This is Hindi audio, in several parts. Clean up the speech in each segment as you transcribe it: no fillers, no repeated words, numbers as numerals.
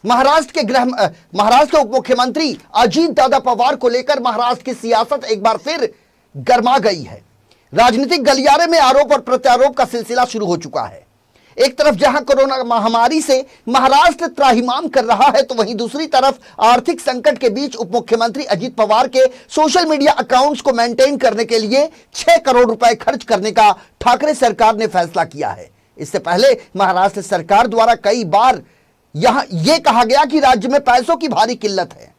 महाराष्ट्र के उप मुख्यमंत्री अजीत दादा पवार को लेकर महाराष्ट्र की सियासत एक बार फिर गर्मा गई है। राजनीतिक गलियारे में आरोप और प्रत्यारोप का सिलसिला शुरू हो चुका है। एक तरफ जहां कोरोना महामारी से महाराष्ट्र त्राहिमाम कर रहा है, तो वहीं दूसरी तरफ आर्थिक संकट के बीच उप मुख्यमंत्री अजीत पवार के सोशल मीडिया अकाउंट्स को मेंटेन करने के लिए 6 करोड़ रुपए खर्च करने का ठाकरे सरकार ने फैसला किया है। इससे पहले महाराष्ट्र सरकार द्वारा कई बार यहां यह कहा गया कि राज्य में पैसों की भारी किल्लत है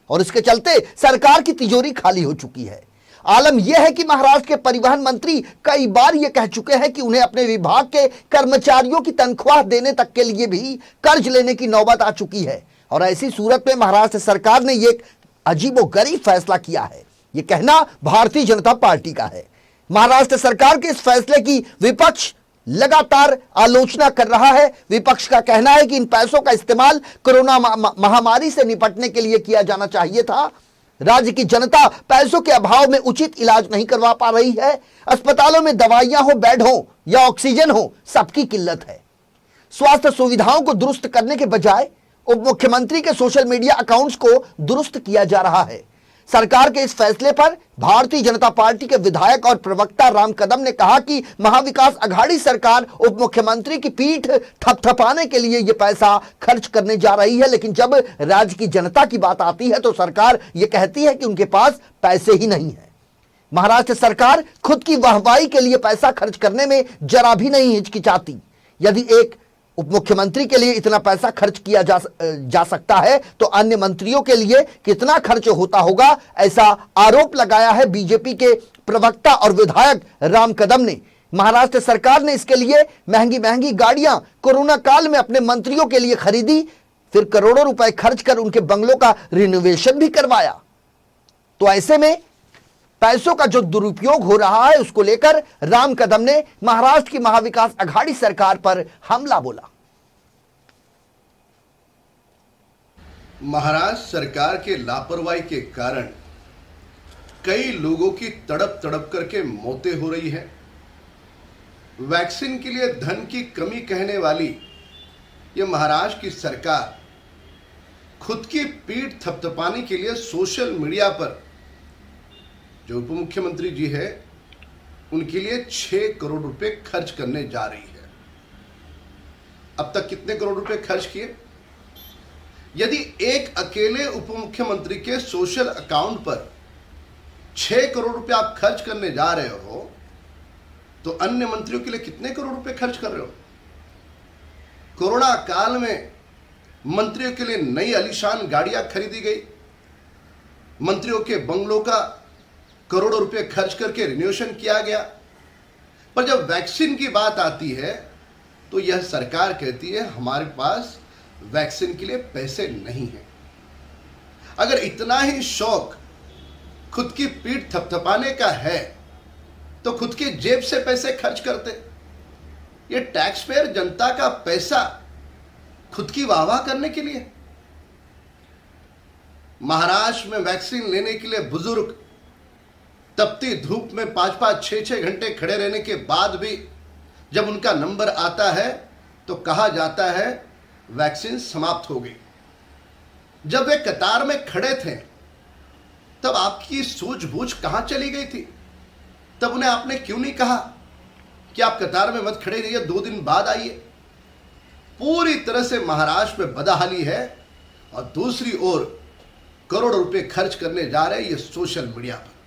और इसके चलते सरकार की तिजोरी खाली हो चुकी है। आलम यह है कि महाराष्ट्र के परिवहन मंत्री कई बार यह कह चुके हैं कि उन्हें अपने विभाग के कर्मचारियों की तनख्वाह देने तक के लिए भी कर्ज लेने की नौबत आ चुकी है। और ऐसी सूरत में महाराष्ट्र सरकार ने यह अजीबोगरीब फैसला किया है। यह कहना भारतीय जनता पार्टी का है। महाराष्ट्र सरकार के इस फैसले की विपक्ष लगातार आलोचना कर रहा है। विपक्ष का कहना है कि इन पैसों का इस्तेमाल कोरोना महामारी से निपटने के लिए किया जाना चाहिए था। राज्य की जनता पैसों के अभाव में उचित इलाज नहीं करवा पा रही है। अस्पतालों में दवाइयां हो, बेड हो या ऑक्सीजन हो, सबकी किल्लत है। स्वास्थ्य सुविधाओं को दुरुस्त करने के बजाय उप मुख्यमंत्री के सोशल मीडिया अकाउंट्स को दुरुस्त किया जा रहा है। सरकार के इस फैसले पर भारतीय जनता पार्टी के विधायक और प्रवक्ता राम कदम ने कहा कि महाविकास अघाड़ी सरकार उप मुख्यमंत्री की पीठ थपथपाने के लिए यह पैसा खर्च करने जा रही है, लेकिन जब राज्य की जनता की बात आती है तो सरकार यह कहती है कि उनके पास पैसे ही नहीं है। महाराष्ट्र सरकार खुद की वाहवाही के लिए पैसा खर्च करने में जरा भी नहीं हिचकिचाती। यदि एक उप मुख्यमंत्री के लिए इतना पैसा खर्च किया जा सकता है तो अन्य मंत्रियों के लिए कितना खर्च होता होगा, ऐसा आरोप लगाया है बीजेपी के प्रवक्ता और विधायक राम कदम ने। महाराष्ट्र सरकार ने इसके लिए महंगी महंगी गाड़ियां कोरोना काल में अपने मंत्रियों के लिए खरीदी, फिर करोड़ों रुपए खर्च कर उनके बंगलों का रिनोवेशन भी करवाया। तो ऐसे में पैसों का जो दुरुपयोग हो रहा है उसको लेकर राम कदम ने महाराष्ट्र की महाविकास अघाड़ी सरकार पर हमला बोला। महाराष्ट्र सरकार के लापरवाही के कारण कई लोगों की तड़प तड़प करके मौतें हो रही है। वैक्सीन के लिए धन की कमी कहने वाली ये महाराष्ट्र की सरकार खुद की पीठ थपथपाने के लिए सोशल मीडिया पर जो उप मुख्यमंत्री जी है उनके लिए 6 करोड़ रुपए खर्च करने जा रही है। अब तक कितने करोड़ रुपए खर्च किए? यदि एक अकेले उप मुख्यमंत्री के सोशल अकाउंट पर 6 करोड़ रुपए आप खर्च करने जा रहे हो तो अन्य मंत्रियों के लिए कितने करोड़ रुपए खर्च कर रहे हो? कोरोना काल में मंत्रियों के लिए नई आलीशान गाड़ियां खरीदी गई, मंत्रियों के बंगलों का करोड़ों रुपए खर्च करके रिन्यूएशन किया गया। पर जब वैक्सीन की बात आती है तो यह सरकार कहती है हमारे पास वैक्सीन के लिए पैसे नहीं हैं। अगर इतना ही शौक खुद की पीठ थपथपाने का है तो खुद की जेब से पैसे खर्च करते। ये टैक्स पेयर जनता का पैसा खुद की वाहवाह करने के लिए। महाराष्ट्र में वैक्सीन लेने के लिए बुजुर्ग तपती धूप में 5-5, 6-6 घंटे खड़े रहने के बाद भी जब उनका नंबर आता है तो कहा जाता है वैक्सीन समाप्त हो गई। जब वे कतार में खड़े थे तब आपकी सूझबूझ कहां चली गई थी? तब उन्हें आपने क्यों नहीं कहा कि आप कतार में मत खड़े रहिए, 2 दिन बाद आइए? पूरी तरह से महाराष्ट्र में बदहाली है और दूसरी ओर करोड़ों रुपए खर्च करने जा रहे हैं ये सोशल मीडिया पर।